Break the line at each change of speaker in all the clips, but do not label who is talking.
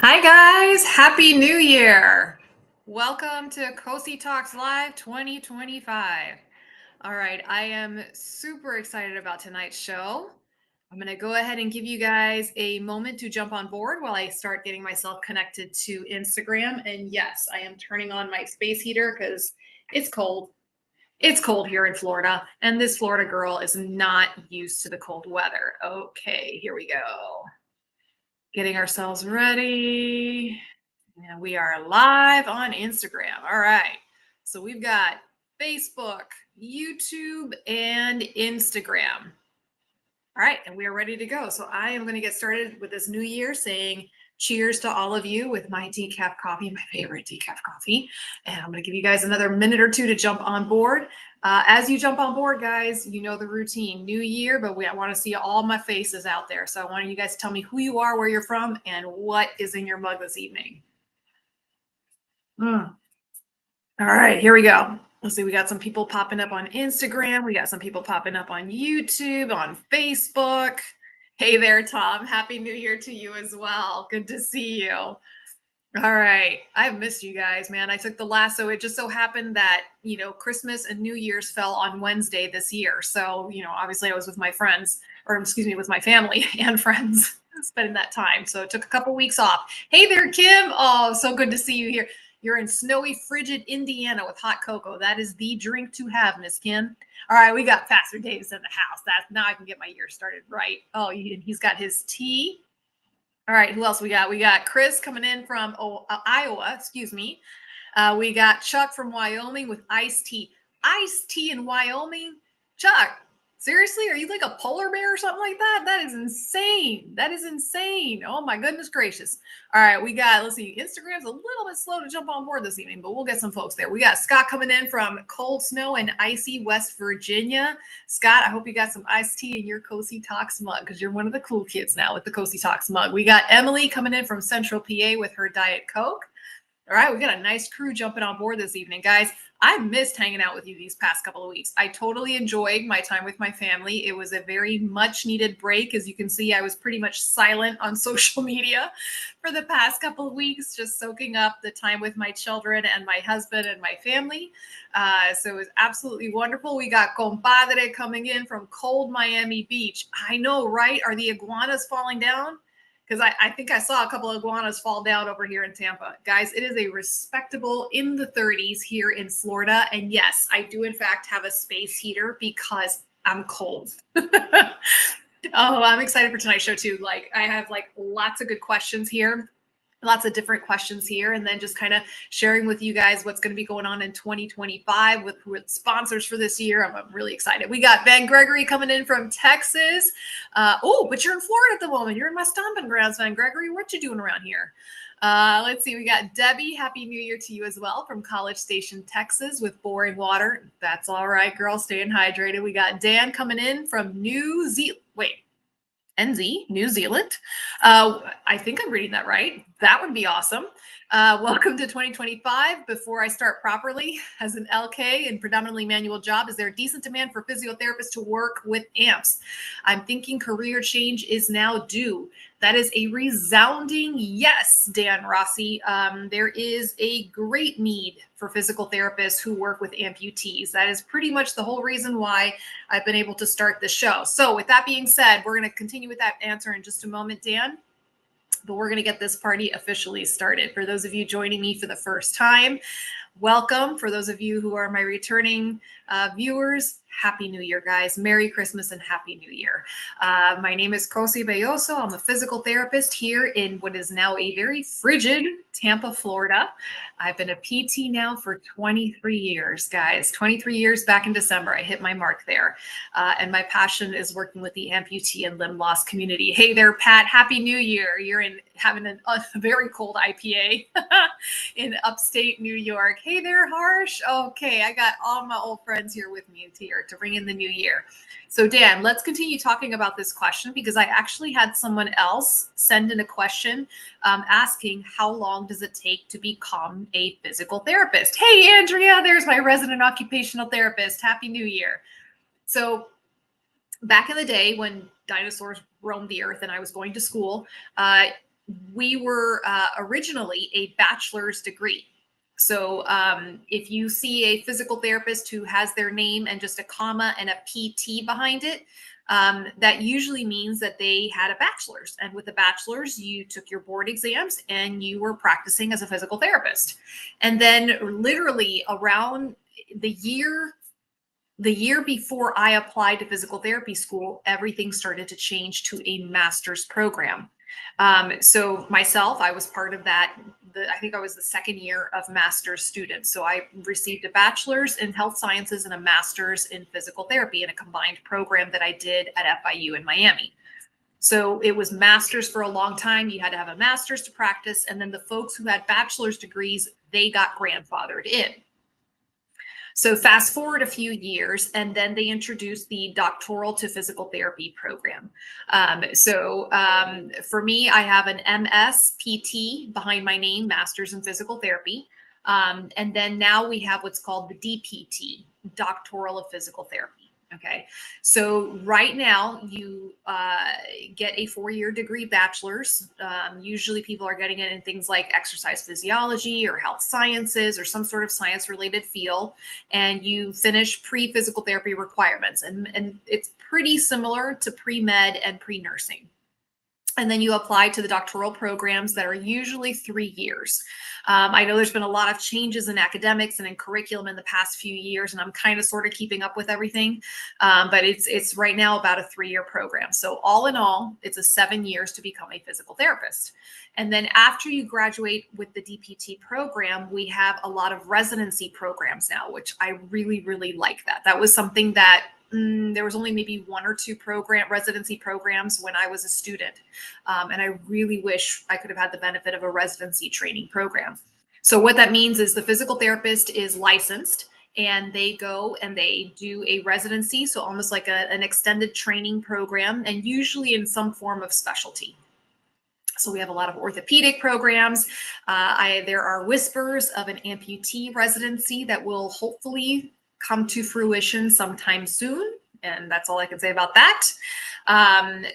Hi guys, Happy New Year. Welcome to Cosi Talks Live 2025. All right, I am super excited about tonight's show. I'm going to go ahead and give you guys a moment to jump on board while I start getting myself connected to Instagram. And yes, I am turning on my space heater because it's cold. It's cold here in Florida, and this Florida girl is not used to the cold weather. Okay, here we go. Getting ourselves ready. And we are live on Instagram. All right. So we've got Facebook, YouTube, and Instagram. All right. And we are ready to go. So I am going to get started with this new year saying cheers to all of you with my decaf coffee, my favorite decaf coffee. And I'm going to give you guys another minute or two to jump on board. As you jump on board, guys, you know the routine. New year, but I want to see all my faces out there. So I want you guys to tell me who you are, where you're from, and what is in your mug this evening. All right, here we go. Let's see, we got some people popping up on Instagram. We got some people popping up on YouTube, on Facebook. Hey there, Tom. Happy New Year to you as well. Good to see you. All right. I've missed you guys, man. I took the lasso. It just so happened that, Christmas and New Year's fell on Wednesday this year. So, obviously I was with my friends, or excuse me, with my family and friends spending that time. So it took a couple weeks off. Hey there, Kim. Oh, so good to see you here. You're in snowy, frigid Indiana with hot cocoa. That is the drink to have, Miss Kim. All right, we got Pastor Davis in the house. Now I can get my year started right. Oh, he's got his tea. All right, who else we got? We got Chris coming in from Iowa, excuse me. We got Chuck from Wyoming with iced tea. Iced tea in Wyoming? Chuck, seriously? Are you like a polar bear or something like that? That is insane. That is insane. Oh my goodness gracious. All right, we got, let's see, Instagram's a little bit slow to jump on board this evening, but we'll get some folks there. We got Scott coming in from cold snow and icy West Virginia. Scott, I hope you got some iced tea in your Cosi Talks mug because you're one of the cool kids now with the Cosi Talks mug. We got Emily coming in from Central PA with her Diet Coke. All right, we got a nice crew jumping on board this evening, guys. I missed hanging out with you these past couple of weeks. I totally enjoyed my time with my family. It was a very much needed break. As you can see, I was pretty much silent on social media for the past couple of weeks, just soaking up the time with my children and my husband and my family. So it was absolutely wonderful. We got Compadre coming in from cold Miami Beach. I know, right? Are the iguanas falling down? Because I think I saw a couple of iguanas fall down over here in Tampa. Guys, it is a respectable in the 30s here in Florida. And yes, I do in fact have a space heater because I'm cold. Oh, I'm excited for tonight's show too. Like I have lots of good questions here. Lots of different questions here, and then just kind of sharing with you guys what's going to be going on in 2025 with sponsors for this year. I'm really excited. We got Van Gregory coming in from Texas. But you're in Florida at the moment. You're in my stomping grounds, Van Gregory. What you doing around here? Let's see. We got Debbie. Happy New Year to you as well from College Station, Texas with boring water. That's all right, girl. Staying hydrated. We got Dan coming in from New Zealand. NZ, New Zealand. I think I'm reading that right. That would be awesome. Welcome to 2025. Before I start properly, as an LK and predominantly manual job, is there a decent demand for physiotherapists to work with amps? I'm thinking career change is now due. That is a resounding yes, Dan Rossi. There is a great need for physical therapists who work with amputees. That is pretty much the whole reason why I've been able to start the show. So with that being said, we're going to continue with that answer in just a moment, Dan. But we're going to get this party officially started. For those of you joining me for the first time, welcome. For those of you who are my returning viewers, Happy New Year, guys. Merry Christmas and Happy New Year. My name is Cosi Belloso. I'm a physical therapist here in what is now a very frigid Tampa, Florida. I've been a PT now for 23 years, guys. 23 years back in December. I hit my mark there. And my passion is working with the amputee and limb loss community. Hey there, Pat. Happy New Year. You're having a very cold IPA in upstate New York. Hey there, Harsh. Okay, I got all my old friends here with me here to bring in the new year. So Dan, let's continue talking about this question because I actually had someone else send in a question asking how long does it take to become a physical therapist? Hey, Andrea, there's my resident occupational therapist. Happy New Year. So back in the day when dinosaurs roamed the earth and I was going to school, we were originally a bachelor's degree. So if you see a physical therapist who has their name and just a comma and a PT behind it, that usually means that they had a bachelor's. And with a bachelor's, you took your board exams and you were practicing as a physical therapist. And then literally around the year before I applied to physical therapy school, everything started to change to a master's program. So myself, I was part of that. I think I was the second year of master's students. So I received a bachelor's in health sciences and a master's in physical therapy in a combined program that I did at FIU in Miami. So it was master's for a long time. You had to have a master's to practice. And then the folks who had bachelor's degrees, they got grandfathered in. So fast forward a few years, and then they introduced the doctoral to physical therapy program. For me, I have an MSPT behind my name, Master's in Physical Therapy. And then now we have what's called the DPT, Doctoral of Physical Therapy. Okay, so right now you get a 4-year degree bachelor's. Usually people are getting it in things like exercise physiology or health sciences or some sort of science related field. And you finish pre-physical therapy requirements. And it's pretty similar to pre-med and pre-nursing. And then you apply to the doctoral programs that are usually 3 years. I know there's been a lot of changes in academics and in curriculum in the past few years, and I'm kind of sort of keeping up with everything. But it's right now about a 3-year program. So all in all, it's a 7 years to become a physical therapist. And then after you graduate with the DPT program, we have a lot of residency programs now, which I really, really like that. That was something that there was only maybe 1 or 2 residency programs when I was a student. And I really wish I could have had the benefit of a residency training program. So what that means is the physical therapist is licensed and they go and they do a residency. So almost like an extended training program, and usually in some form of specialty. So we have a lot of orthopedic programs. There are whispers of an amputee residency that will hopefully come to fruition sometime soon. And that's all I can say about that.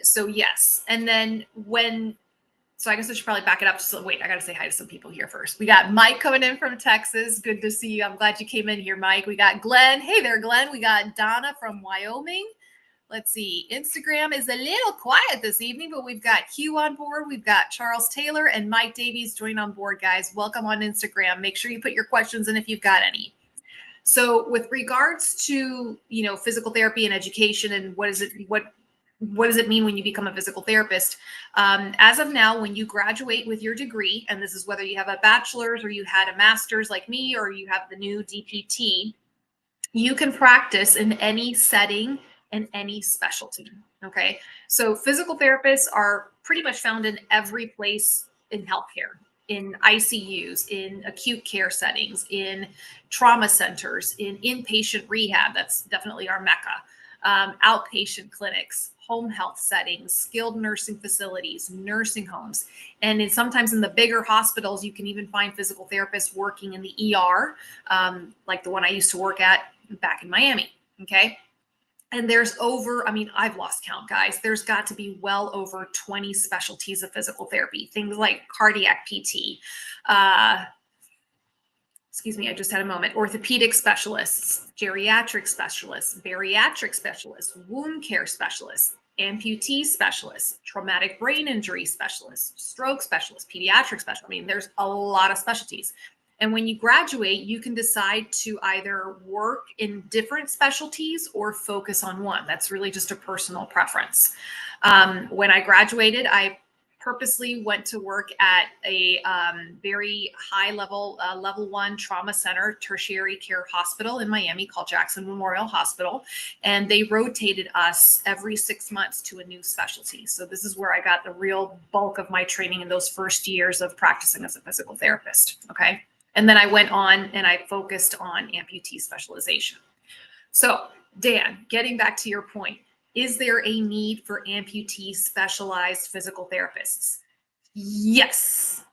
So yes. And then so I guess I should probably back it up. So wait, I got to say hi to some people here first. We got Mike coming in from Texas. Good to see you. I'm glad you came in here, Mike. We got Glenn. Hey there, Glenn. We got Donna from Wyoming. Let's see. Instagram is a little quiet this evening, but we've got Hugh on board. We've got Charles Taylor and Mike Davies joined on board, guys. Welcome on Instagram. Make sure you put your questions in if you've got any. So with regards to, physical therapy and education and what does it mean when you become a physical therapist? As of now, when you graduate with your degree, and this is whether you have a bachelor's or you had a master's like me, or you have the new DPT, you can practice in any setting and any specialty. Okay. So physical therapists are pretty much found in every place in healthcare, in ICUs, in acute care settings, in trauma centers, in inpatient rehab. That's definitely our mecca. Outpatient clinics, home health settings, skilled nursing facilities, nursing homes. And sometimes in the bigger hospitals, you can even find physical therapists working in the ER, like the one I used to work at back in Miami. Okay. And there's I've lost count, guys. There's got to be well over 20 specialties of physical therapy, things like cardiac PT, excuse me, I just had a moment, orthopedic specialists, geriatric specialists, bariatric specialists, wound care specialists, amputee specialists, traumatic brain injury specialists, stroke specialists, pediatric specialists. There's a lot of specialties. And when you graduate, you can decide to either work in different specialties or focus on one. That's really just a personal preference. When I graduated, I purposely went to work at a very high level, level 1 trauma center, tertiary care hospital in Miami called Jackson Memorial Hospital. And they rotated us every 6 months to a new specialty. So this is where I got the real bulk of my training in those first years of practicing as a physical therapist. Okay. And then I went on and I focused on amputee specialization. So Dan, getting back to your point, is there a need for amputee specialized physical therapists? Yes.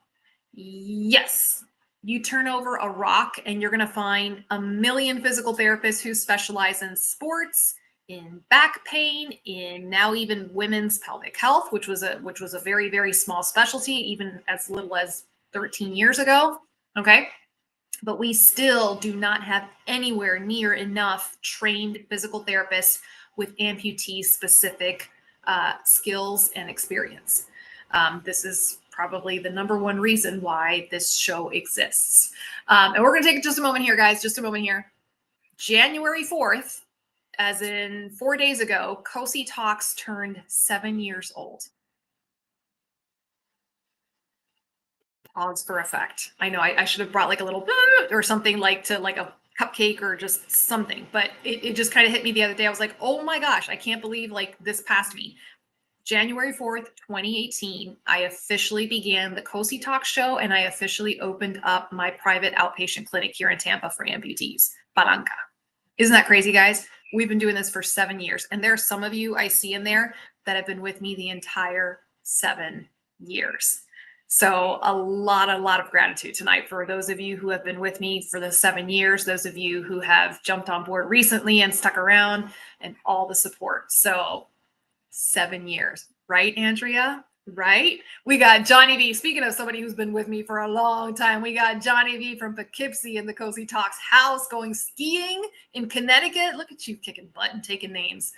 Yes. You turn over a rock and you're going to find a million physical therapists who specialize in sports, in back pain, in now even women's pelvic health, which was a very, very small specialty, even as little as 13 years ago. Okay. But we still do not have anywhere near enough trained physical therapists with amputee specific skills and experience. This is probably the number one reason why this show exists. And we're going to take just a moment here, guys, just a moment here. January 4th, as in 4 days ago, Cosi Talks turned 7 years old. Pause for effect. I know I should have brought like a little or something like to like a cupcake or just something, but it just kind of hit me the other day. I was like, oh my gosh, I can't believe like this passed me. January 4th, 2018, I officially began the Cosi Talk show and I officially opened up my private outpatient clinic here in Tampa for amputees, Barranca. Isn't that crazy, guys? We've been doing this for 7 years. And there are some of you I see in there that have been with me the entire 7 years. So a lot of gratitude tonight for those of you who have been with me for the 7 years, those of you who have jumped on board recently and stuck around, and all the support. So 7 years, right, Andrea? Right? We got Johnny V. Speaking of somebody who's been with me for a long time, we got Johnny V from Poughkeepsie in the Cosi Talks house going skiing in Connecticut. Look at you kicking butt and taking names.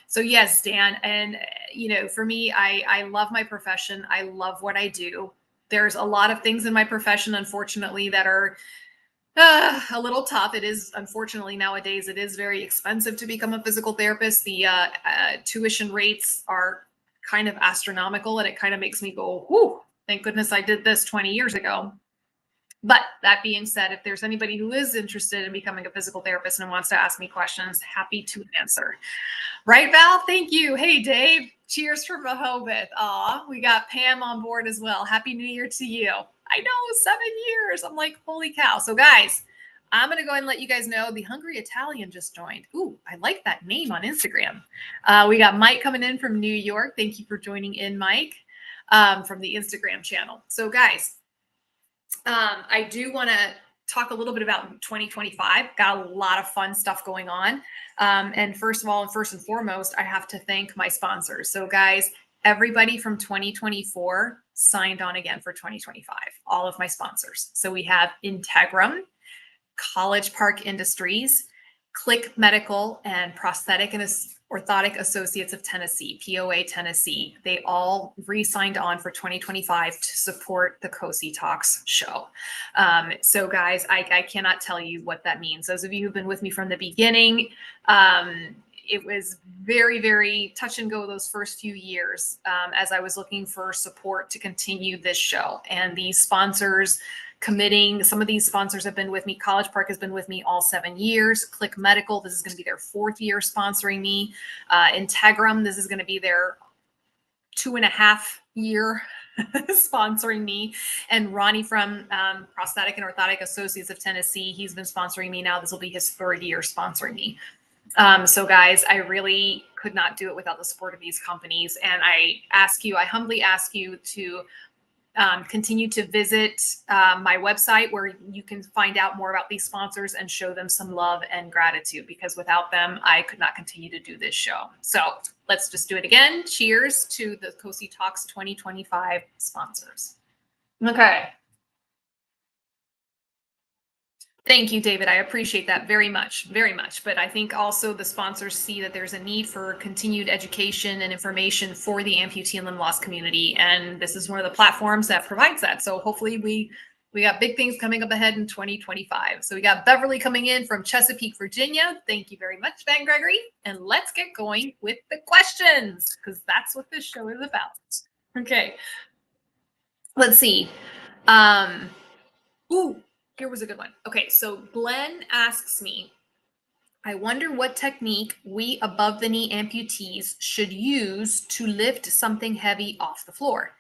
So yes, Dan. And, you know, for me, I love my profession. I love what I do. There's a lot of things in my profession, unfortunately, that are a little tough. It is, unfortunately, nowadays, it is very expensive to become a physical therapist. The tuition rates are kind of astronomical, and it kind of makes me go, whoo, thank goodness I did this 20 years ago. But that being said, if there's anybody who is interested in becoming a physical therapist and wants to ask me questions, happy to answer. Right, Val? Thank you. Hey, Dave. Cheers from Rehoboth. Aw, we got Pam on board as well. Happy New Year to you. I know, 7 years. I'm like, holy cow. So, guys, I'm going to go ahead and let you guys know the Hungry Italian just joined. Ooh, I like that name on Instagram. We got Mike coming in from New York. Thank you for joining in, Mike, from the Instagram channel. So, guys, I do want to talk a little bit about 2025. Got a lot of fun stuff going on. And first of all, and first and foremost, I have to thank my sponsors. So, guys, everybody from 2024 signed on again for 2025, all of my sponsors. So we have Integrum, College Park Industries, Click Medical, and Prosthetic and Orthotic Associates of Tennessee, POA Tennessee. They all re-signed on for 2025 to support the Cosi Talks show. So guys, I cannot tell you what that means. Those of you who've been with me from the beginning, it was very, very touch and go those first few years as I was looking for support to continue this show. And these sponsors committing, some of these sponsors have been with me. College Park has been with me all 7 years. Click Medical, this is going to be their 4th year sponsoring me. Integrum, this is going to be their 2.5 year sponsoring me. And Ronnie from Prosthetic and Orthotic Associates of Tennessee, he's been sponsoring me now. This will be his 3rd year sponsoring me. So guys, I really could not do it without the support of these companies. And I humbly ask you to continue to visit my website where you can find out more about these sponsors and show them some love and gratitude, because without them, I could not continue to do this show. So let's just do it again. Cheers to the Cosi Talks 2025 sponsors. Okay. Thank you, David. I appreciate that very much, very much. But I think also the sponsors see that there's a need for continued education and information for the amputee and limb loss community. And this is one of the platforms that provides that. So hopefully we got big things coming up ahead in 2025. So we got Beverly coming in from Chesapeake, Virginia. Thank you very much, Van Gregory. And let's get going with the questions, because that's what this show is about. Okay. Let's see. Ooh. Here was a good one. Okay, so Glenn asks me, I wonder what technique we above the knee amputees should use to lift something heavy off the floor.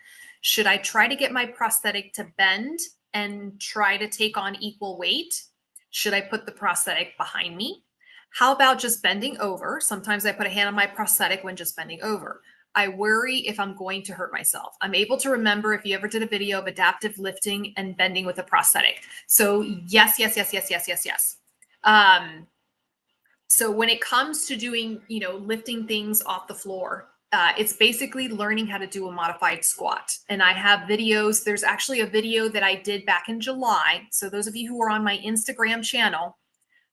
Should I try to get my prosthetic to bend and try to take on equal weight? Should I put the prosthetic behind me? How about just bending over? Sometimes I put a hand on my prosthetic when just bending over. I worry if I'm going to hurt myself. I'm able to remember if you ever did a video of adaptive lifting and bending with a prosthetic. So yes. So when it comes to doing, lifting things off the floor, it's basically learning how to do a modified squat. And I have videos. There's actually a video that I did back in July. So those of you who are on my Instagram channel,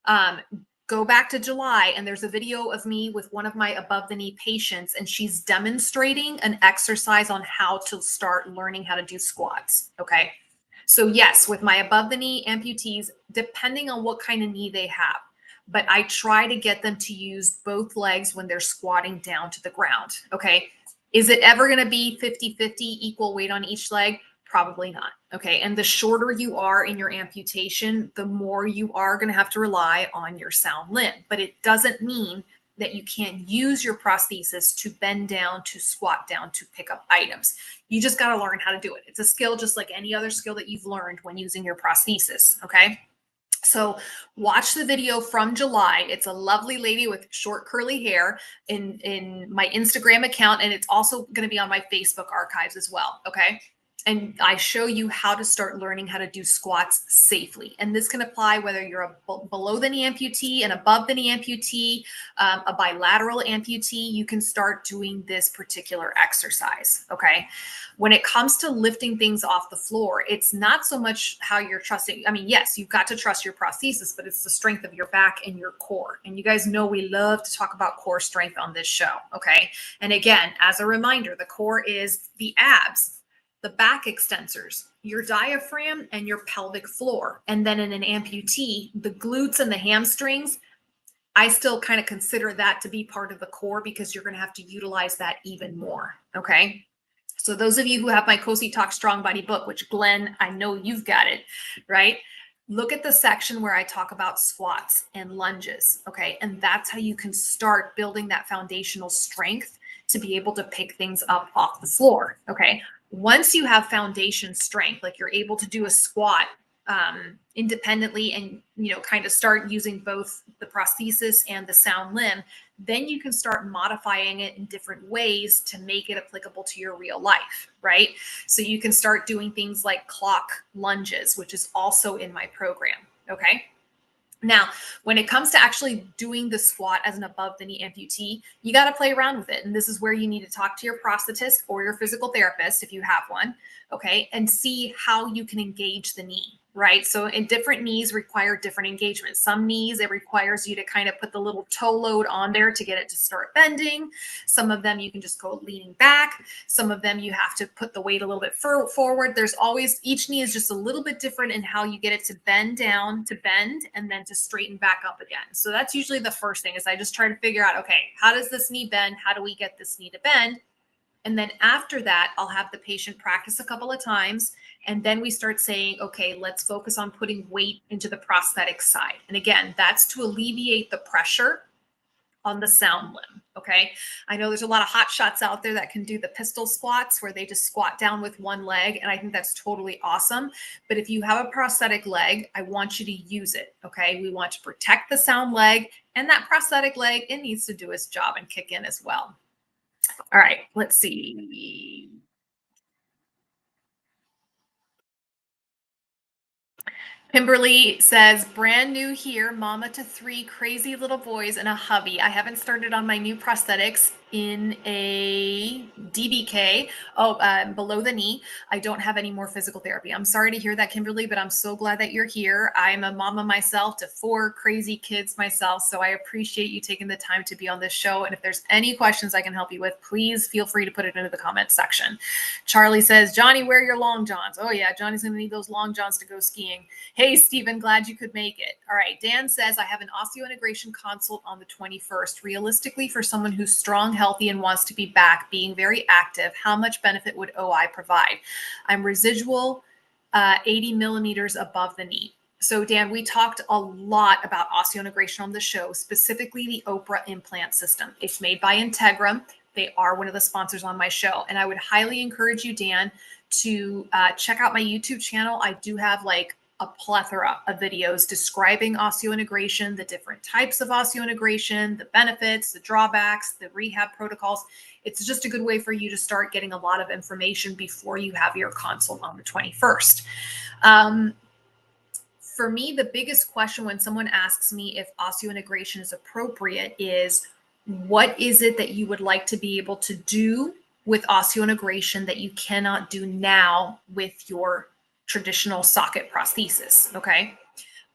um, go back to July, and there's a video of me with one of my above the knee patients, and she's demonstrating an exercise on how to start learning how to do squats. Okay. So yes, with my above the knee amputees, depending on what kind of knee they have, but I try to get them to use both legs when they're squatting down to the ground. Okay. Is it ever going to be 50-50 equal weight on each leg? Probably not. Okay. And the shorter you are in your amputation, the more you are going to have to rely on your sound limb. But it doesn't mean that you can't use your prosthesis to bend down, to squat down, to pick up items. You just got to learn how to do it. It's a skill just like any other skill that you've learned when using your prosthesis. Okay. So watch the video from July. It's a lovely lady with short curly hair in my Instagram account, and it's also going to be on my Facebook archives as well. Okay. And I show you how to start learning how to do squats safely. And this can apply whether you're a below the knee amputee, an above the knee amputee, a bilateral amputee. You can start doing this particular exercise. Okay. When it comes to lifting things off the floor, it's not so much how you're trusting. I mean, yes, you've got to trust your prosthesis, but it's the strength of your back and your core. And you guys know we love to talk about core strength on this show. Okay. And again, as a reminder, the core is the abs, the back extensors, your diaphragm, and your pelvic floor. And then in an amputee, the glutes and the hamstrings, I still kind of consider that to be part of the core because you're going to have to utilize that even more. Okay. So those of you who have my Cosi Talk Strong Body book, which Glenn, I know you've got it, right? Look at the section where I talk about squats and lunges. Okay. And that's how you can start building that foundational strength to be able to pick things up off the floor. Okay. Once you have foundation strength, like you're able to do a squat independently and, kind of start using both the prosthesis and the sound limb, then you can start modifying it in different ways to make it applicable to your real life, right? So you can start doing things like clock lunges, which is also in my program. Okay. Now, when it comes to actually doing the squat as an above the knee amputee, you got to play around with it. And this is where you need to talk to your prosthetist or your physical therapist if you have one, okay, and see how you can engage the knee, right? So in different knees require different engagements. Some knees, it requires you to kind of put the little toe load on there to get it to start bending. Some of them you can just go leaning back. Some of them you have to put the weight a little bit forward. There's always, each knee is just a little bit different in how you get it to bend down, to bend, and then to straighten back up again. So that's usually the first thing is I just try to figure out, okay, how does this knee bend? How do we get this knee to bend? And then after that, I'll have the patient practice a couple of times. And then we start saying, okay, let's focus on putting weight into the prosthetic side. And again, that's to alleviate the pressure on the sound limb. Okay. I know there's a lot of hot shots out there that can do the pistol squats where they just squat down with one leg. And I think that's totally awesome. But if you have a prosthetic leg, I want you to use it. Okay. We want to protect the sound leg, and that prosthetic leg, it needs to do its job and kick in as well. All right, let's see. Kimberly says, brand new here, mama to 3 crazy little boys and a hubby. I haven't started on my new prosthetics in a DBK, below the knee. I don't have any more physical therapy. I'm sorry to hear that, Kimberly, but I'm so glad that you're here. I'm a mama myself to 4 crazy kids myself, so I appreciate you taking the time to be on this show. And if there's any questions I can help you with, please feel free to put it into the comments section. Charlie says, Johnny, wear your long johns. Oh yeah, Johnny's gonna need those long johns to go skiing. Hey, Stephen, glad you could make it. All right, Dan says, I have an osseointegration consult on the 21st. Realistically, for someone who's strong, healthy, and wants to be back, being very active, how much benefit would OI provide? I'm residual 80 millimeters above the knee. So Dan, we talked a lot about osseointegration on the show, specifically the Oprah implant system. It's made by Integrum. They are one of the sponsors on my show. And I would highly encourage you, Dan, to check out my YouTube channel. I do have like a plethora of videos describing osseointegration, the different types of osseointegration, the benefits, the drawbacks, the rehab protocols. It's just a good way for you to start getting a lot of information before you have your consult on the 21st. For me, the biggest question when someone asks me if osseointegration is appropriate is, what is it that you would like to be able to do with osseointegration that you cannot do now with your traditional socket prosthesis? Okay.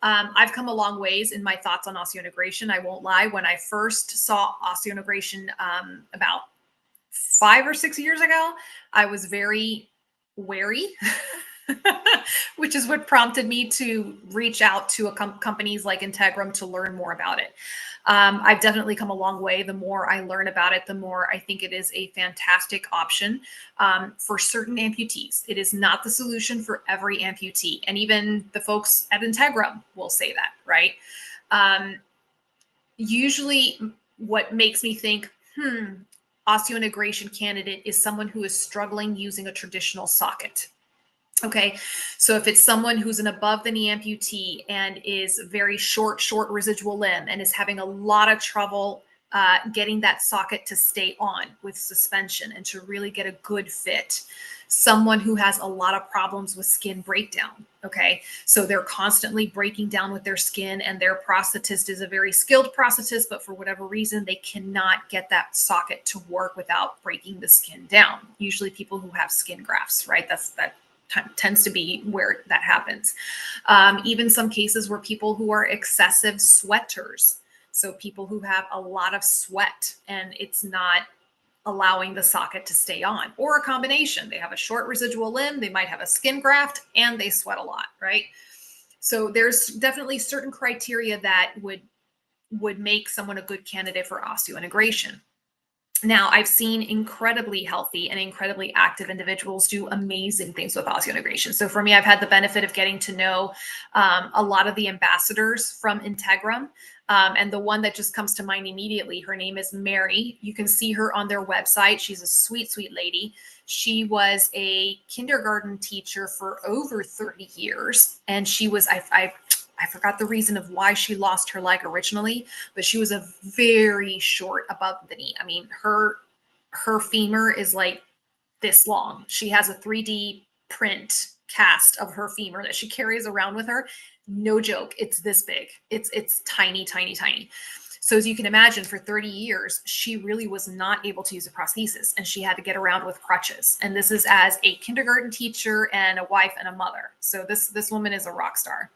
I've come a long ways in my thoughts on osseointegration. I won't lie. When I first saw osseointegration about 5 or 6 years ago, I was very wary, which is what prompted me to reach out to companies like Integrum to learn more about it. I've definitely come a long way. The more I learn about it, the more I think it is a fantastic option for certain amputees. It is not the solution for every amputee. And even the folks at Integrum will say that, right? Usually what makes me think, osseointegration candidate is someone who is struggling using a traditional socket. Okay, so if it's someone who's an above the knee amputee and is very short residual limb and is having a lot of trouble getting that socket to stay on with suspension and to really get a good fit, someone who has a lot of problems with skin breakdown. Okay, so they're constantly breaking down with their skin, and their prosthetist is a very skilled prosthetist, but for whatever reason, they cannot get that socket to work without breaking the skin down. Usually people who have skin grafts, right? That tends to be where that happens. Even some cases where people who are excessive sweaters, so people who have a lot of sweat and it's not allowing the socket to stay on, or a combination. They have a short residual limb, they might have a skin graft, and they sweat a lot, right? So there's definitely certain criteria that would make someone a good candidate for osseointegration. Now, I've seen incredibly healthy and incredibly active individuals do amazing things with osseointegration. So for me, I've had the benefit of getting to know a lot of the ambassadors from Integrum. And the one that just comes to mind immediately, her name is Mary. You can see her on their website. She's a sweet, sweet lady. She was a kindergarten teacher for over 30 years. And she was, I forgot the reason of why she lost her leg originally, but she was a very short above the knee. I mean, her femur is like this long. She has a 3D print cast of her femur that she carries around with her. No joke. It's this big. It's tiny, tiny, tiny. So as you can imagine, for 30 years, she really was not able to use a prosthesis, and she had to get around with crutches. And this is as a kindergarten teacher and a wife and a mother. So this woman is a rock star.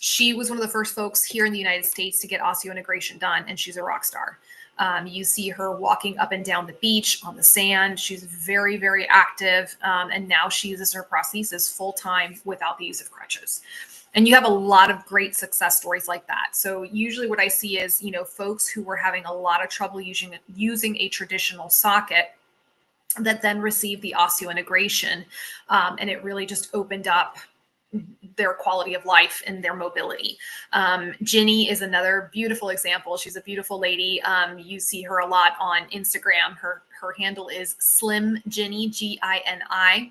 She was one of the first folks here in the United States to get osseointegration done, and she's a rock star. You see her walking up and down the beach on the sand. She's very, very active, and now she uses her prosthesis full time without the use of crutches. And you have a lot of great success stories like that. So usually what I see is, folks who were having a lot of trouble using a traditional socket that then received the osseointegration, and it really just opened up their quality of life and their mobility. Ginny is another beautiful example. She's a beautiful lady. You see her a lot on Instagram. Her handle is Slim Ginny, Gini.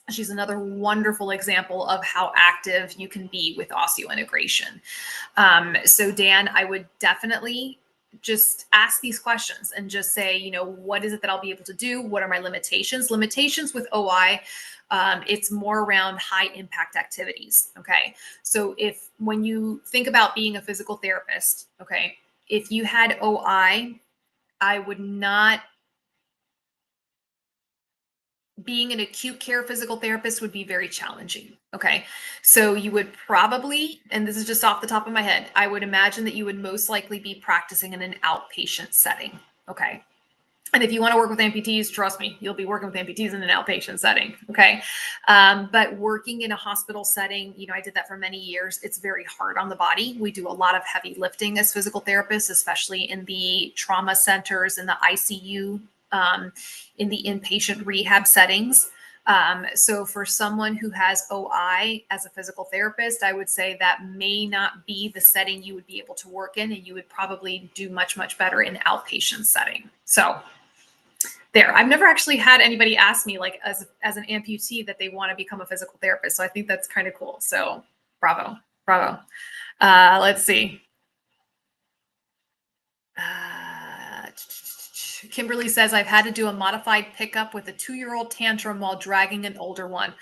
She's another wonderful example of how active you can be with osseointegration. So Dan, I would definitely just ask these questions and just say, what is it that I'll be able to do? What are my limitations? Limitations with OI, it's more around high impact activities. Okay. So when you think about being a physical therapist, okay, if you had OI, I would not, being an acute care physical therapist would be very challenging. Okay. So you would probably, and this is just off the top of my head, I would imagine that you would most likely be practicing in an outpatient setting. Okay. And if you want to work with amputees, trust me, you'll be working with amputees in an outpatient setting. Okay. But working in a hospital setting, I did that for many years. It's very hard on the body. We do a lot of heavy lifting as physical therapists, especially in the trauma centers, in the ICU, in the inpatient rehab settings. So for someone who has OI as a physical therapist, I would say that may not be the setting you would be able to work in, and you would probably do much, much better in outpatient setting. So there, I've never actually had anybody ask me like as an amputee that they want to become a physical therapist. So I think that's kind of cool. So bravo. Let's see. Kimberly says, I've had to do a modified pickup with a 2-year-old tantrum while dragging an older one.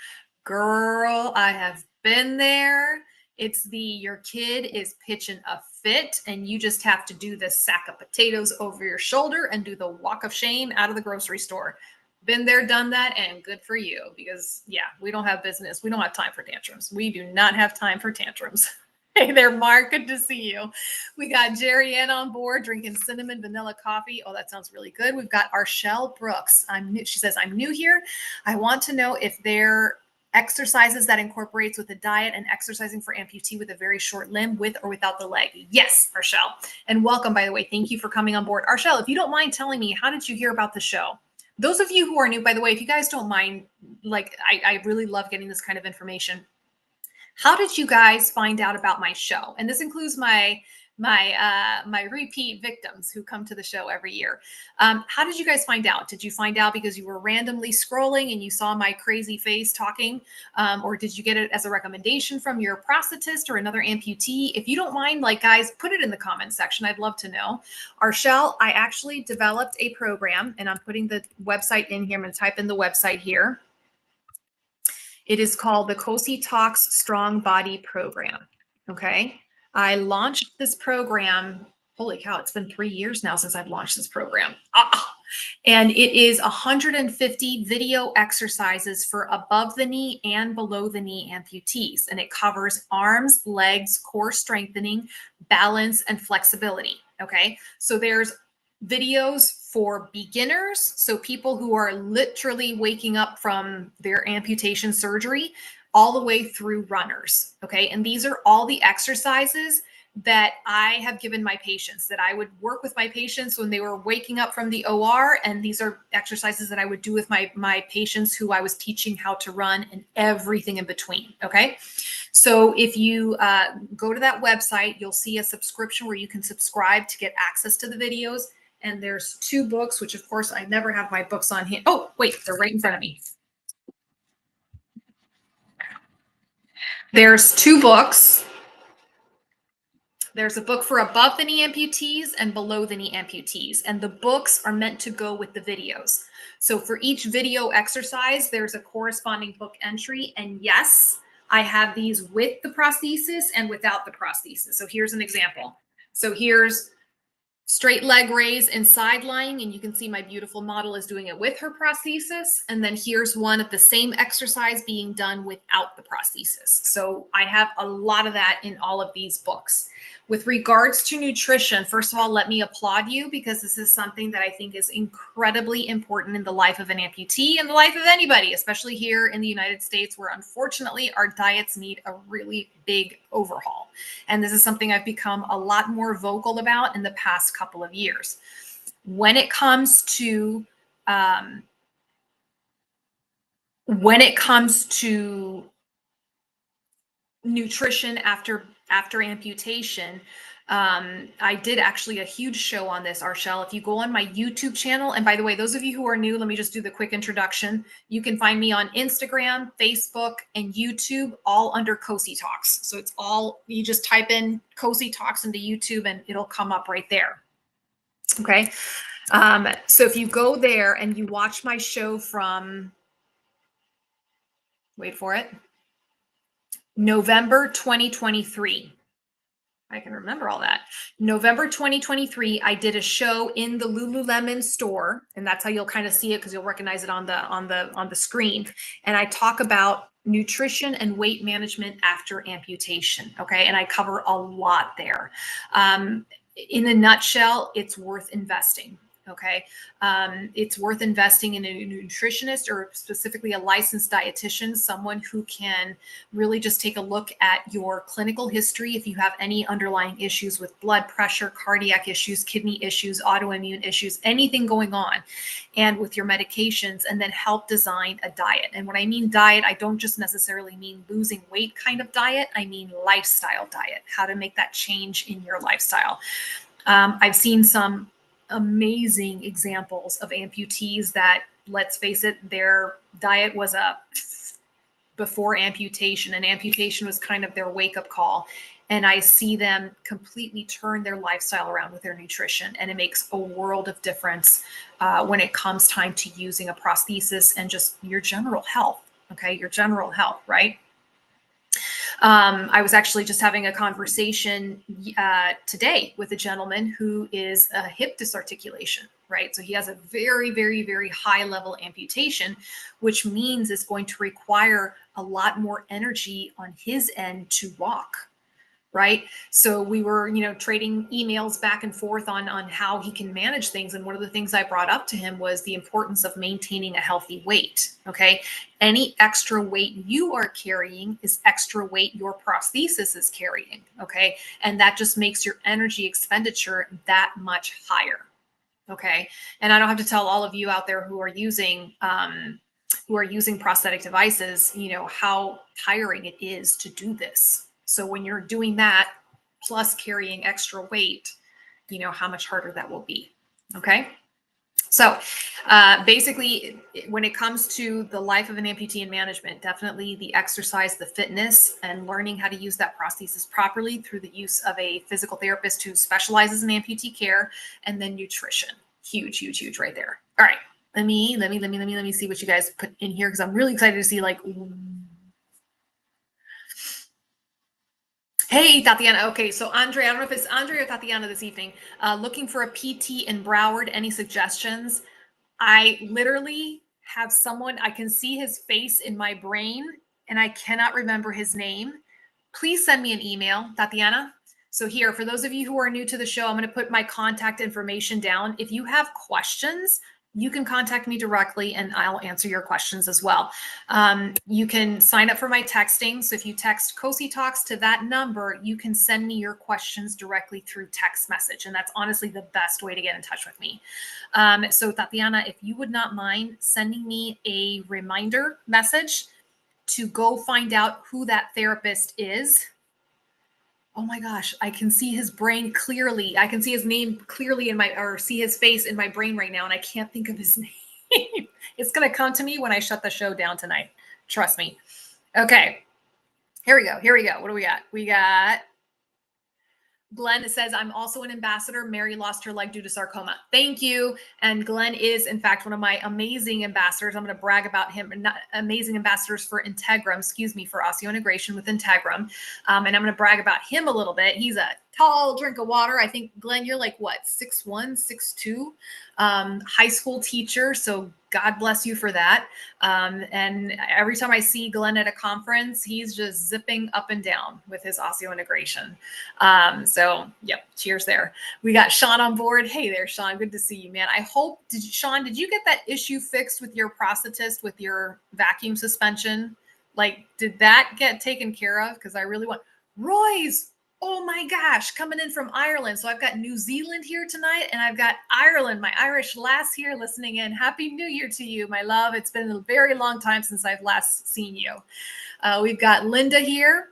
Girl, I have been there. It's your kid is pitching a fit and you just have to do the sack of potatoes over your shoulder and do the walk of shame out of the grocery store. Been there, done that, and good for you, because yeah, we don't have business. We don't have time for tantrums. We do not have time for tantrums. Hey there, Mark. Good to see you. We got Jerry Ann on board drinking cinnamon vanilla coffee. Oh, that sounds really good. We've got Arshelle Brooks. I'm new. She says, I'm new here. I want to know if there exercises that incorporates with a diet and exercising for amputee with a very short limb, with or without the leg. Yes, Arshelle. And welcome, by the way. Thank you for coming on board. Arshelle, if you don't mind telling me, how did you hear about the show? Those of you who are new, by the way, if you guys don't mind, like I really love getting this kind of information. How did you guys find out about my show? And this includes my repeat victims who come to the show every year. How did you guys find out? Did you find out because you were randomly scrolling and you saw my crazy face talking? Or did you get it as a recommendation from your prosthetist or another amputee? If you don't mind, like, guys, put it in the comments section. I'd love to know. Arshelle, I actually developed a program, and I'm putting the website in here. I'm going to type in the website here. It is called the Cosi Talks Strong Body Program. Okay. I launched this program. Holy cow, it's been 3 years now since I've launched this program. And it is 150 video exercises for above the knee and below the knee amputees. And it covers arms, legs, core strengthening, balance, and flexibility. Okay. So there's videos for beginners, so people who are literally waking up from their amputation surgery, all the way through runners. Okay. And these are all the exercises that I have given my patients, that I would work with my patients when they were waking up from the OR. And these are exercises that I would do with my patients who I was teaching how to run, and everything in between. Okay. So if you go to that website, you'll see a subscription where you can subscribe to get access to the videos. And there's 2 books, which of course I never have my books on hand. Oh, wait, they're right in front of me. There's 2 books. There's a book for above the knee amputees and below the knee amputees. And the books are meant to go with the videos. So for each video exercise, there's a corresponding book entry. And yes, I have these with the prosthesis and without the prosthesis. So here's an example. So here's straight leg raise and side lying, and you can see my beautiful model is doing it with her prosthesis. And then here's one of the same exercise being done without the prosthesis. So I have a lot of that in all of these books. With regards to nutrition, first of all, let me applaud you, because this is something that I think is incredibly important in the life of an amputee and the life of anybody, especially here in the United States, where unfortunately our diets need a really big overhaul. And this is something I've become a lot more vocal about in the past couple of years. When it comes to nutrition after amputation, I did actually a huge show on this, Arshelle. If you go on my YouTube channel, and by the way, those of you who are new, let me just do the quick introduction. You can find me on Instagram, Facebook, and YouTube, all under Cosi Talks. So it's all, you just type in Cosi Talks into YouTube and it'll come up right there. Okay. So if you go there and you watch my show from, wait for it, November 2023. I can remember all that. November 2023, I did a show in the Lululemon store, and that's how you'll kind of see it, because you'll recognize it on the screen. And I talk about nutrition and weight management after amputation. Okay, and I cover a lot there. In a nutshell, it's worth investing. Okay. It's worth investing in a nutritionist, or specifically a licensed dietitian, someone who can really just take a look at your clinical history. If you have any underlying issues with blood pressure, cardiac issues, kidney issues, autoimmune issues, anything going on, and with your medications, and then help design a diet. And when I mean diet, I don't just necessarily mean losing weight kind of diet. I mean lifestyle diet, how to make that change in your lifestyle. I've seen some amazing examples of amputees that, let's face it, their diet was before amputation, and amputation was kind of their wake-up call. And I see them completely turn their lifestyle around with their nutrition, and it makes a world of difference when it comes time to using a prosthesis and just your general health. Okay, your general health, right? I was actually just having a conversation today with a gentleman who is a hip dysarticulation, right? So he has a very, very, very high level amputation, which means it's going to require a lot more energy on his end to walk. Right. So we were, trading emails back and forth on how he can manage things. And one of the things I brought up to him was the importance of maintaining a healthy weight. Okay. Any extra weight you are carrying is extra weight your prosthesis is carrying. Okay. And that just makes your energy expenditure that much higher. Okay. And I don't have to tell all of you out there who are using prosthetic devices, how tiring it is to do this. So when you're doing that, plus carrying extra weight, how much harder that will be. Okay. So basically, when it comes to the life of an amputee and management, definitely the exercise, the fitness, and learning how to use that prosthesis properly through the use of a physical therapist who specializes in amputee care, and then nutrition. Huge, huge, huge right there. All right. Let me see what you guys put in here, because I'm really excited to see, like, hey, Tatiana. Okay, so Andre, I don't know if it's Andre or Tatiana this evening. Looking for a PT in Broward. Any suggestions? I literally have someone, I can see his face in my brain, and I cannot remember his name. Please send me an email, Tatiana. So here, for those of you who are new to the show, I'm going to put my contact information down. If you have questions, you can contact me directly and I'll answer your questions as well. You can sign up for my texting. So if you text Cosi Talks to that number, you can send me your questions directly through text message. And that's honestly the best way to get in touch with me. So Tatiana, if you would not mind sending me a reminder message to go find out who that therapist is. Oh my gosh, I can see his brain clearly. I can see his name clearly or see his face in my brain right now, and I can't think of his name. It's going to come to me when I shut the show down tonight. Trust me. Okay. Here we go. What do we got? We got Glenn says, I'm also an ambassador. Mary lost her leg due to sarcoma. Thank you. And Glenn is, in fact, one of my amazing ambassadors. I'm going to brag about him. Amazing ambassadors for Integrum, for osseointegration with Integrum. And I'm going to brag about him a little bit. He's a tall drink of water. I think, Glenn, you're like, what, 6'1", 6'2", high school teacher. So God bless you for that. And every time I see Glenn at a conference, he's just zipping up and down with his osseointegration. So, yep, cheers there. We got Sean on board. Hey there, Sean. Good to see you, man. I hope, Sean, did you get that issue fixed with your prosthetist with your vacuum suspension? Like, did that get taken care of? Because I really want Roy's. Oh my gosh, coming in from Ireland. So I've got New Zealand here tonight, and I've got Ireland, my Irish lass here listening in. Happy New Year to you, my love. It's been a very long time since I've last seen you. We've got Linda here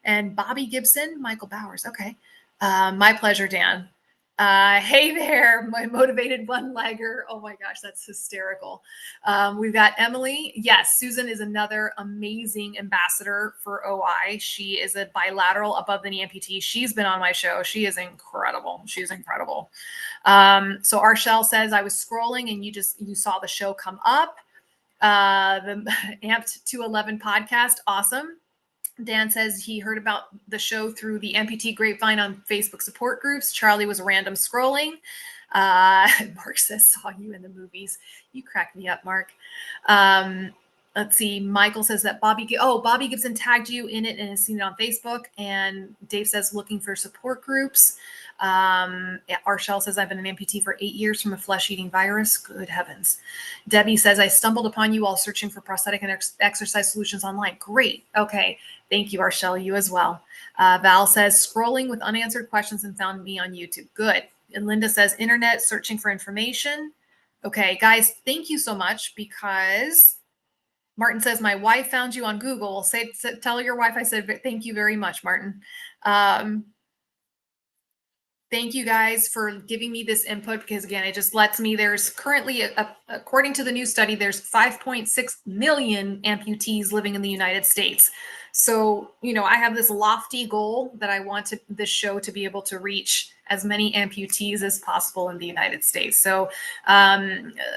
and Bobby Gibson, Michael Bowers. Okay. My pleasure, Dan. Hey there, my motivated one-legger. Oh my gosh, that's hysterical. We've got Emily. Yes, Susan is another amazing ambassador for OI. She is a bilateral above the knee amputee. She's been on my show. She is incredible. She's incredible. So Arshel says, I was scrolling and you saw the show come up. The Amped 211 podcast. Awesome. Dan says he heard about the show through the amputee grapevine on Facebook support groups. Charlie was random scrolling. Mark says, saw you in the movies. You cracked me up, Mark. Let's see. Michael says that Bobby Gibson tagged you in it and has seen it on Facebook. And Dave says looking for support groups. Arshel says I've been an amputee for 8 years from a flesh-eating virus. Good heavens. Debbie says I stumbled upon you while searching for prosthetic and exercise solutions online. Great. Okay. Thank you, Arshel. You as well. Val says scrolling with unanswered questions and found me on YouTube. Good. And Linda says internet searching for information. Okay, guys, thank you so much, because Martin says my wife found you on Google. Tell your wife I said thank you very much, Martin. Thank you guys for giving me this input, because again, it just lets me, there's currently, according to the new study, there's 5.6 million amputees living in the United States. So, I have this lofty goal that I want this show to be able to reach as many amputees as possible in the United States. So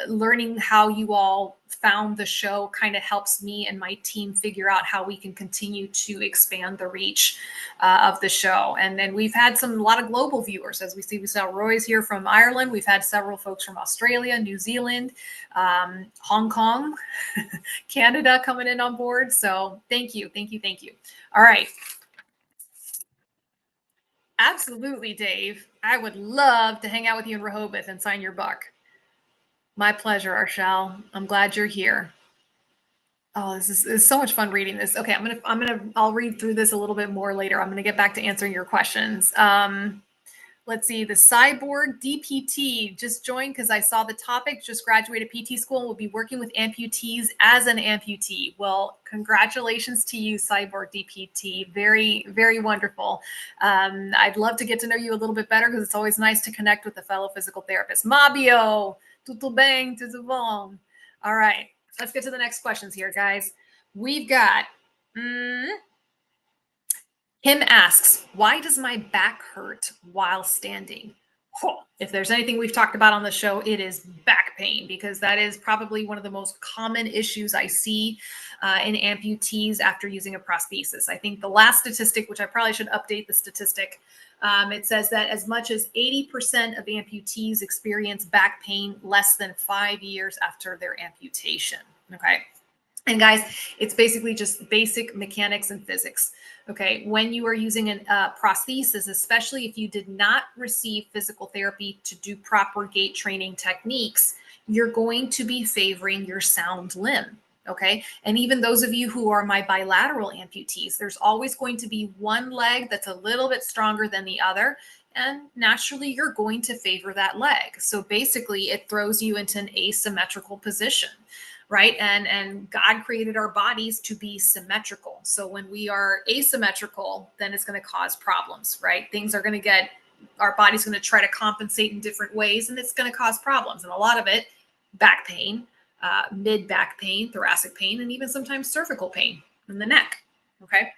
learning how you all found the show kind of helps me and my team figure out how we can continue to expand the reach of the show. And then we've had a lot of global viewers. As we saw Roy's here from Ireland. We've had several folks from Australia, New Zealand, Hong Kong, Canada coming in on board. So thank you. All right. Absolutely, Dave. I would love to hang out with you in Rehoboth and sign your book. My pleasure, Arshel. I'm glad you're here. Oh, this is so much fun reading this. Okay, I'll read through this a little bit more later. I'm gonna get back to answering your questions. Let's see, the Cyborg DPT just joined because I saw the topic, just graduated PT school and will be working with amputees as an amputee. Well, congratulations to you, Cyborg DPT. Very, very wonderful. I'd love to get to know you a little bit better because it's always nice to connect with a fellow physical therapist. Mabio, tudo bem, tudo bom. All right, let's get to the next questions here, guys. We've got... Him asks, why does my back hurt while standing? Oh, if there's anything we've talked about on the show, it is back pain, because that is probably one of the most common issues I see in amputees after using a prosthesis. I think the last statistic, which I probably should update the statistic, it says that as much as 80% of amputees experience back pain less than 5 years after their amputation. Okay. And guys, it's basically just basic mechanics and physics. Okay, when you are using a prosthesis, especially if you did not receive physical therapy to do proper gait training techniques, you're going to be favoring your sound limb. Okay, and even those of you who are my bilateral amputees, there's always going to be one leg that's a little bit stronger than the other. And naturally, you're going to favor that leg. So basically, it throws you into an asymmetrical position. Right. And God created our bodies to be symmetrical. So when we are asymmetrical, then it's going to cause problems. Right. Things are going to our body's going to try to compensate in different ways, and it's going to cause problems. And a lot of it, back pain, mid back pain, thoracic pain, and even sometimes cervical pain in the neck. Okay.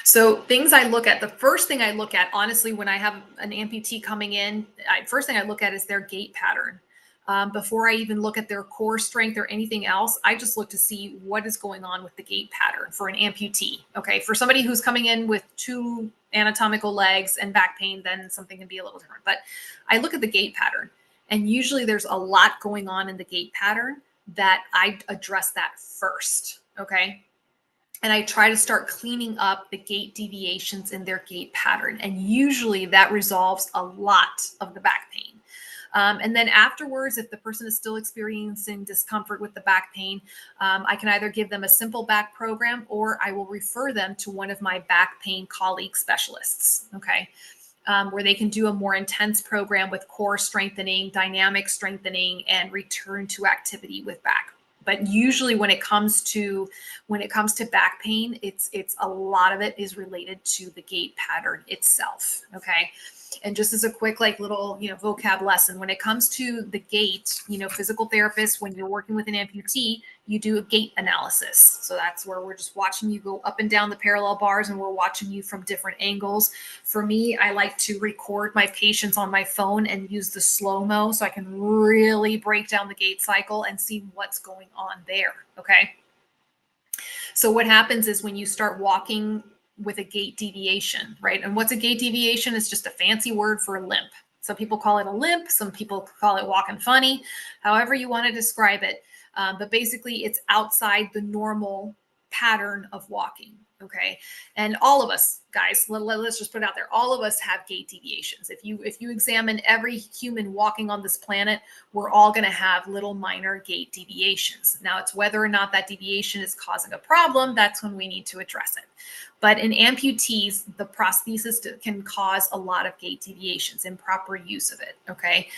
So things I look at, the first thing I look at, honestly, when I have an amputee coming in, first thing I look at is their gait pattern. Before I even look at their core strength or anything else, I just look to see what is going on with the gait pattern for an amputee. Okay, for somebody who's coming in with 2 anatomical legs and back pain, then something can be a little different. But I look at the gait pattern, and usually there's a lot going on in the gait pattern that I address that first. Okay. And I try to start cleaning up the gait deviations in their gait pattern. And usually that resolves a lot of the back pain. And then afterwards, if the person is still experiencing discomfort with the back pain, I can either give them a simple back program, or I will refer them to one of my back pain colleague specialists, okay, where they can do a more intense program with core strengthening, dynamic strengthening, and return to activity with back. But usually when it comes to back pain, it's a lot of it is related to the gait pattern itself, okay? And just as a quick, little, vocab lesson, when it comes to the gait, physical therapists, when you're working with an amputee, you do a gait analysis. So that's where we're just watching you go up and down the parallel bars, and we're watching you from different angles. For me, I like to record my patients on my phone and use the slow-mo so I can really break down the gait cycle and see what's going on there. Okay. So what happens is when you start walking with a gait deviation, right? And what's a gait deviation? It's just a fancy word for a limp. Some people call it a limp. Some people call it walking funny, however you want to describe it. But basically it's outside the normal pattern of walking. Okay. And all of us, guys, let's just put it out there. All of us have gait deviations. If you examine every human walking on this planet, we're all going to have little minor gait deviations. Now it's whether or not that deviation is causing a problem. That's when we need to address it. But in amputees, the prosthesis can cause a lot of gait deviations, improper use of it. Okay.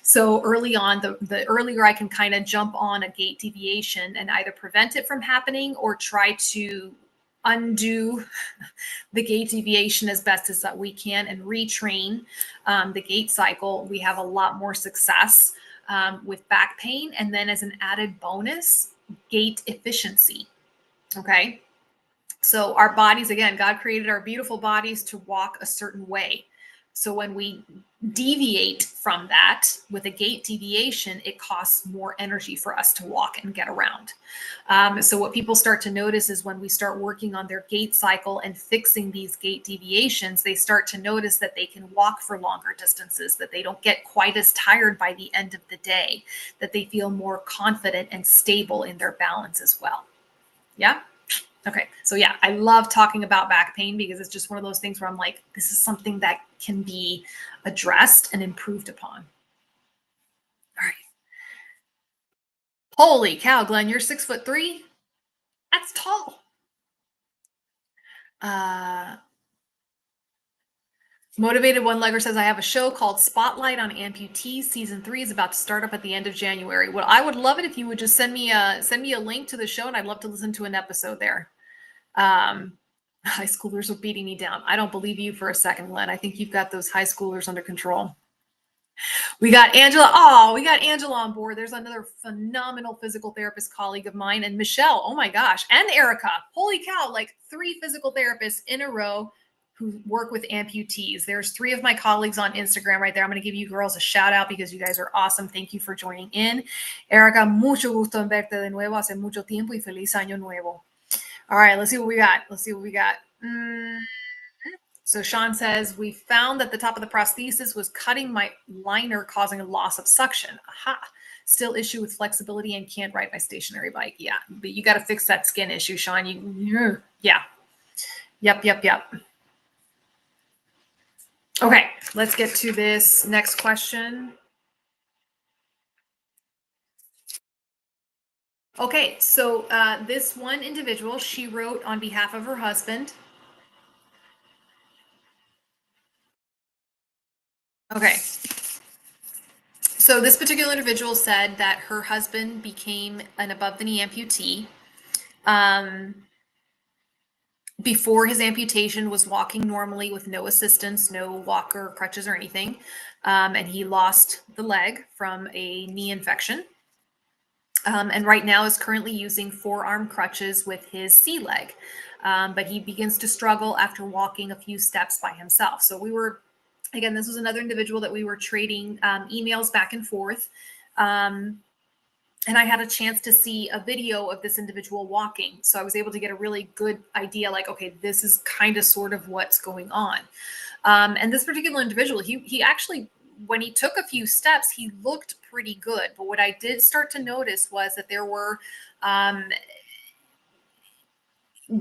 So early on, the earlier I can kind of jump on a gait deviation and either prevent it from happening or try to undo the gait deviation as best as that we can and retrain the gait cycle, we have a lot more success with back pain. And then as an added bonus, gait efficiency. Okay. So our bodies, again, God created our beautiful bodies to walk a certain way. So when we deviate from that with a gait deviation, it costs more energy for us to walk and get around. So what people start to notice is when we start working on their gait cycle and fixing these gait deviations, they start to notice that they can walk for longer distances, that they don't get quite as tired by the end of the day, that they feel more confident and stable in their balance as well. Yeah. Okay. So yeah, I love talking about back pain because it's just one of those things where I'm like, this is something that can be addressed and improved upon. All right. Holy cow, Glenn, you're 6'3"? That's tall. Uh, Motivated One Legger says I have a show called Spotlight on Amputees. Season 3 is about to start up at the end of January. Well, I would love it if you would just send me a link to the show, and I'd love to listen to an episode there. High schoolers are beating me down. I don't believe you for a second, Glenn. I think you've got those high schoolers under control. We got Angela. Oh, we got Angela on board. There's another phenomenal physical therapist colleague of mine. And Michelle, oh my gosh. And Erica. Holy cow, like 3 physical therapists in a row who work with amputees. There's 3 of my colleagues on Instagram right there. I'm going to give you girls a shout out because you guys are awesome. Thank you for joining in. Erica, mucho gusto en verte de nuevo. Hace mucho tiempo y feliz año nuevo. All right, let's see what we got. So Sean says, we found that the top of the prosthesis was cutting my liner, causing a loss of suction. Aha. Still issue with flexibility and can't ride my stationary bike. Yeah, but you got to fix that skin issue, Sean. Yeah. Yep. Okay, let's get to this next question. Okay, so this one individual, she wrote on behalf of her husband. Okay. So this particular individual said that her husband became an above-the-knee amputee. Before his amputation, was walking normally with no assistance, no walker, crutches, or anything. And he lost the leg from a knee infection. And right now is currently using forearm crutches with his C leg. But he begins to struggle after walking a few steps by himself. So we were, again, this was another individual that we were trading emails back and forth. And I had a chance to see a video of this individual walking. So I was able to get a really good idea, like, okay, this is kind of sort of what's going on. And this particular individual, he actually, when he took a few steps, he looked pretty good. But what I did start to notice was that there were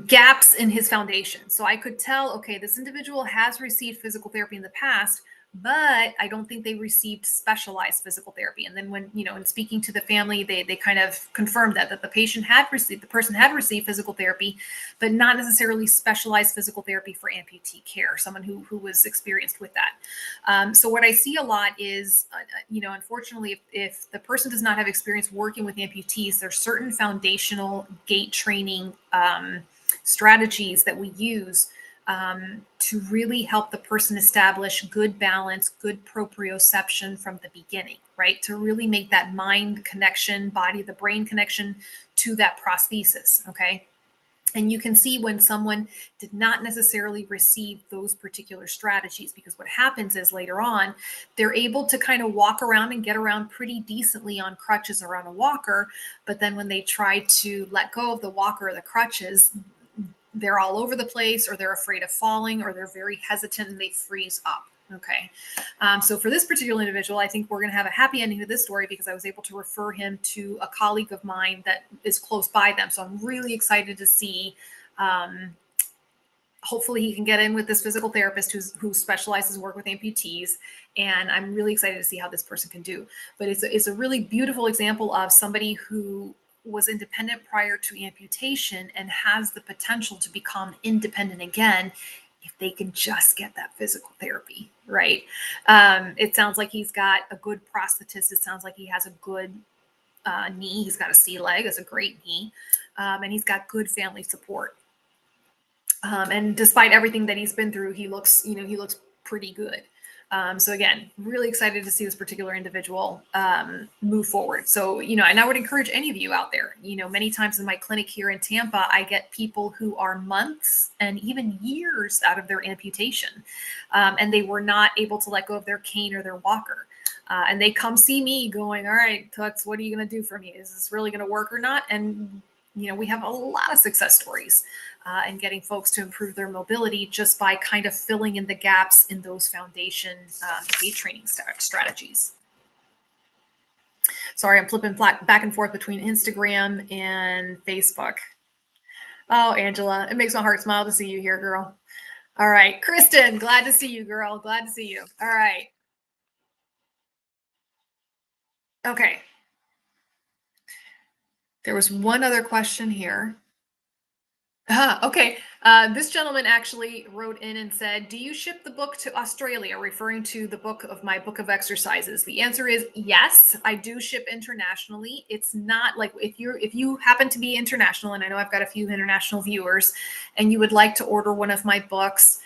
gaps in his foundation. So I could tell, okay, this individual has received physical therapy in the past, but I don't think they received specialized physical therapy. And then when, in speaking to the family, they kind of confirmed that the person had received physical therapy, but not necessarily specialized physical therapy for amputee care, someone who was experienced with that. So what I see a lot is, unfortunately, if the person does not have experience working with amputees, there's certain foundational gait training strategies that we use to really help the person establish good balance, good proprioception from the beginning, right? To really make that mind connection, body to brain connection to that prosthesis, okay? And you can see when someone did not necessarily receive those particular strategies, because what happens is later on, they're able to kind of walk around and get around pretty decently on crutches or on a walker. But then when they try to let go of the walker or the crutches, they're all over the place, or they're afraid of falling, or they're very hesitant and they freeze up. Okay. So for this particular individual, I think we're going to have a happy ending to this story because I was able to refer him to a colleague of mine that is close by them. So I'm really excited to see, hopefully he can get in with this physical therapist who specializes in work with amputees. And I'm really excited to see how this person can do. But it's a really beautiful example of somebody who was independent prior to amputation and has the potential to become independent again if they can just get that physical therapy, right? It sounds like he's got a good prosthetist. It sounds like he has a good knee. He's got a C leg. That's a great knee. And he's got good family support. And despite everything that he's been through, he looks pretty good. So again, really excited to see this particular individual move forward. So, and I would encourage any of you out there, many times in my clinic here in Tampa, I get people who are months and even years out of their amputation, and they were not able to let go of their cane or their walker. And they come see me going, all right, Toots, what are you going to do for me? Is this really going to work or not? And, we have a lot of success stories and getting folks to improve their mobility just by kind of filling in the gaps in those foundation gait training strategies. Sorry, I'm flipping back and forth between Instagram and Facebook. Oh, Angela, it makes my heart smile to see you here, girl. All right, Kristen, glad to see you, girl. Glad to see you. All right. Okay. There was one other question here. Okay. This gentleman actually wrote in and said, do you ship the book to Australia, referring to the book of my book of exercises? The answer is yes, I do ship internationally. It's not like if you happen to be international, and I know I've got a few international viewers, and you would like to order one of my books,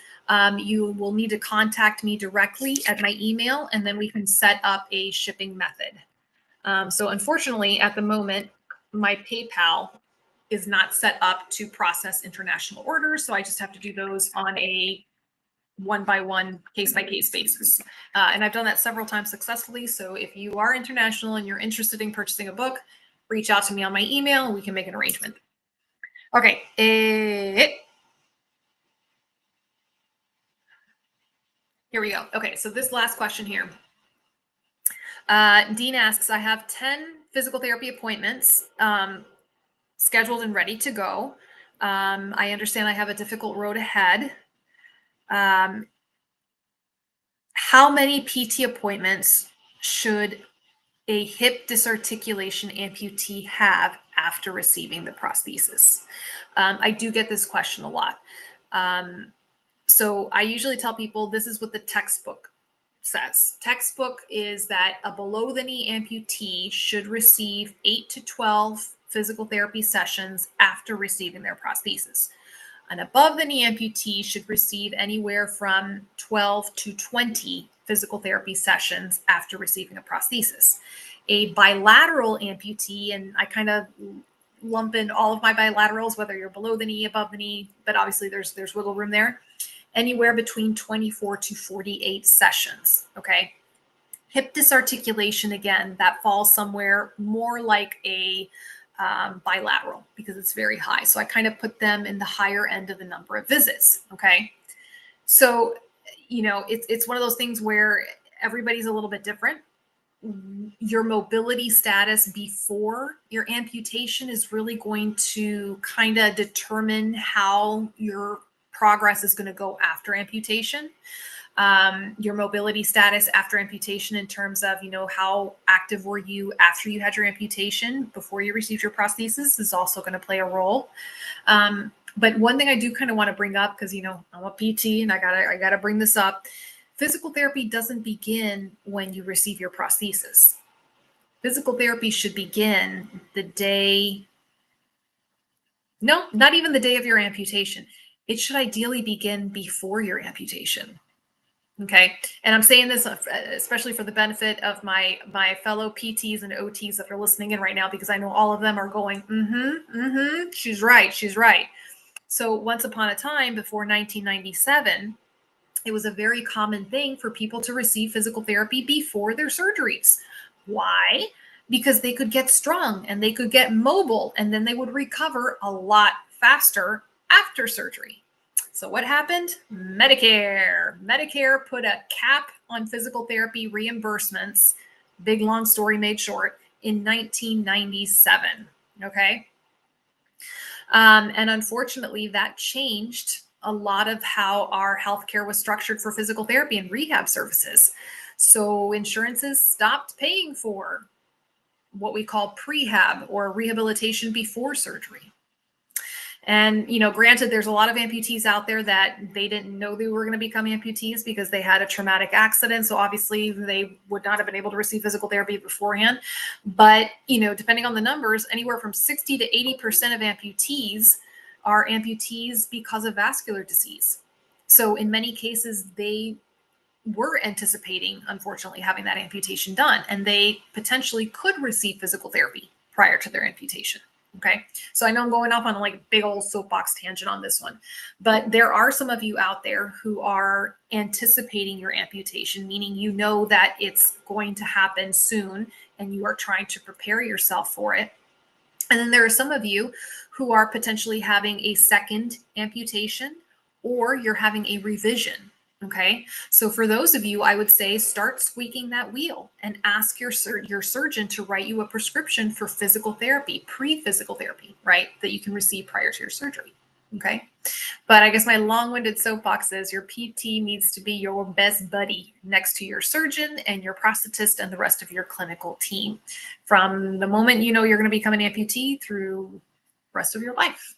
you will need to contact me directly at my email, and then we can set up a shipping method. So unfortunately, at the moment, my PayPal is not set up to process international orders. So I just have to do those on a one-by-one, case-by-case basis. And I've done that several times successfully. So if you are international and you're interested in purchasing a book, reach out to me on my email and we can make an arrangement. Okay. Here we go. Okay, so this last question here. Dean asks, I have 10 physical therapy appointments scheduled and ready to go. I understand I have a difficult road ahead. How many PT appointments should a hip disarticulation amputee have after receiving the prosthesis? I do get this question a lot. So I usually tell people this is what the textbook says. Textbook is that a below the knee amputee should receive 8 to 12 physical therapy sessions after receiving their prosthesis. An above the knee amputee should receive anywhere from 12 to 20 physical therapy sessions after receiving a prosthesis. A bilateral amputee, and I kind of lump in all of my bilaterals, whether you're below the knee, above the knee, but obviously there's wiggle room there, anywhere between 24 to 48 sessions, okay? Hip disarticulation, again, that falls somewhere more like a bilateral because it's very high. So I kind of put them in the higher end of the number of visits, okay? So, it's one of those things where everybody's a little bit different. Your mobility status before your amputation is really going to kind of determine how your progress is going to go after amputation. Your mobility status after amputation in terms of, how active were you after you had your amputation before you received your prosthesis is also going to play a role. But one thing I do kind of want to bring up, because, I'm a PT and I gotta bring this up. Physical therapy doesn't begin when you receive your prosthesis. Physical therapy should begin the day, no, not even the day of your amputation. It should ideally begin before your amputation. Okay. And I'm saying this especially for the benefit of my fellow PTs and OTs that are listening in right now, because I know all of them are going, she's right. She's right. So once upon a time before 1997, it was a very common thing for people to receive physical therapy before their surgeries. Why? Because they could get strong and they could get mobile, and then they would recover a lot faster after surgery. So what happened? Medicare put a cap on physical therapy reimbursements, big long story made short, in 1997. Okay. And unfortunately, that changed a lot of how our healthcare was structured for physical therapy and rehab services. So insurances stopped paying for what we call prehab or rehabilitation before surgery. And, granted, there's a lot of amputees out there that they didn't know they were going to become amputees because they had a traumatic accident. So obviously they would not have been able to receive physical therapy beforehand. But, depending on the numbers, anywhere from 60 to 80% of amputees are amputees because of vascular disease. So in many cases, they were anticipating, unfortunately, having that amputation done, and they potentially could receive physical therapy prior to their amputation. Okay. So I know I'm going off on like a big old soapbox tangent on this one, but there are some of you out there who are anticipating your amputation, meaning you know that it's going to happen soon and you are trying to prepare yourself for it. And then there are some of you who are potentially having a second amputation, or you're having a revision. Okay. So for those of you, I would say start squeaking that wheel and ask your surgeon to write you a prescription for physical therapy, pre-physical therapy, right? That you can receive prior to your surgery. Okay. But I guess my long-winded soapbox is your PT needs to be your best buddy next to your surgeon and your prosthetist and the rest of your clinical team from the moment you know you're going to become an amputee through the rest of your life.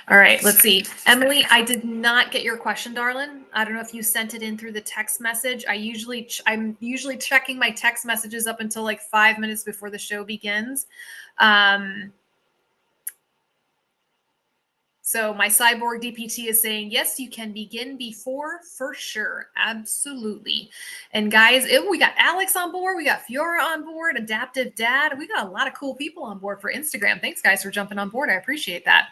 All right, let's see. Emily, I did not get your question, darling. I don't know if you sent it in through the text message. I'm usually checking my text messages up until like 5 minutes before the show begins. So my cyborg DPT is saying, yes, you can begin before for sure. Absolutely. And guys, we got Alex on board. We got Fiora on board, Adaptive Dad. We got a lot of cool people on board for Instagram. Thanks, guys, for jumping on board. I appreciate that.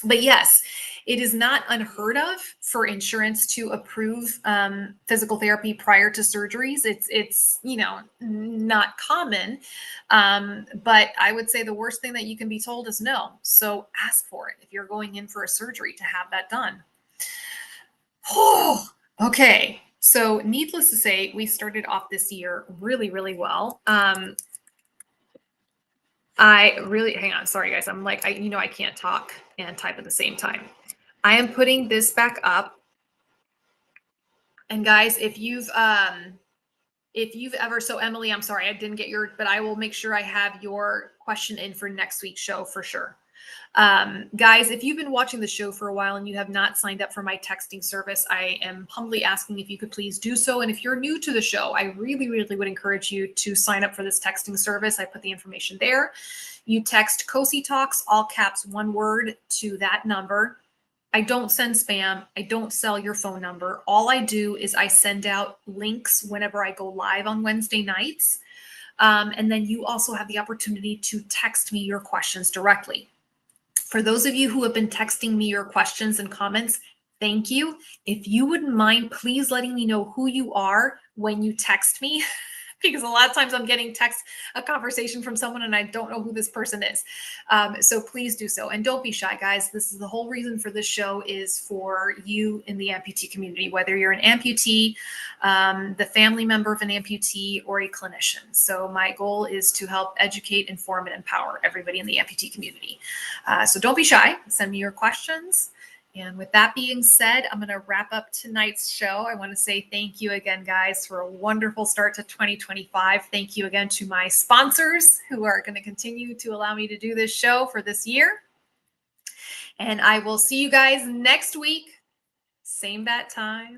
But yes, it is not unheard of for insurance to approve physical therapy prior to surgeries. It's not common, but I would say the worst thing that you can be told is no. So ask for it if you're going in for a surgery to have that done. Oh, okay. So needless to say, we started off this year really, really well. Hang on, sorry guys. I'm like, I can't talk and type at the same time. I am putting this back up. And guys, if you've ever, so Emily, I'm sorry, I didn't get but I will make sure I have your question in for next week's show for sure. Guys, if you've been watching the show for a while and you have not signed up for my texting service, I am humbly asking if you could please do so. And if you're new to the show, I really, really would encourage you to sign up for this texting service. I put the information there. You text Cosi Talks, all caps, one word, to that number. I don't send spam. I don't sell your phone number. All I do is I send out links whenever I go live on Wednesday nights. And then you also have the opportunity to text me your questions directly. For those of you who have been texting me your questions and comments, thank you. If you wouldn't mind, please letting me know who you are when you text me, because a lot of times I'm getting a conversation from someone and I don't know who this person is. So please do so. And don't be shy, guys. This is the whole reason for this show, is for you in the amputee community, whether you're an amputee, the family member of an amputee, or a clinician. So my goal is to help educate, inform, and empower everybody in the amputee community. So don't be shy. Send me your questions. And with that being said, I'm going to wrap up tonight's show. I want to say thank you again, guys, for a wonderful start to 2025. Thank you again to my sponsors who are going to continue to allow me to do this show for this year. And I will see you guys next week. Same bat time.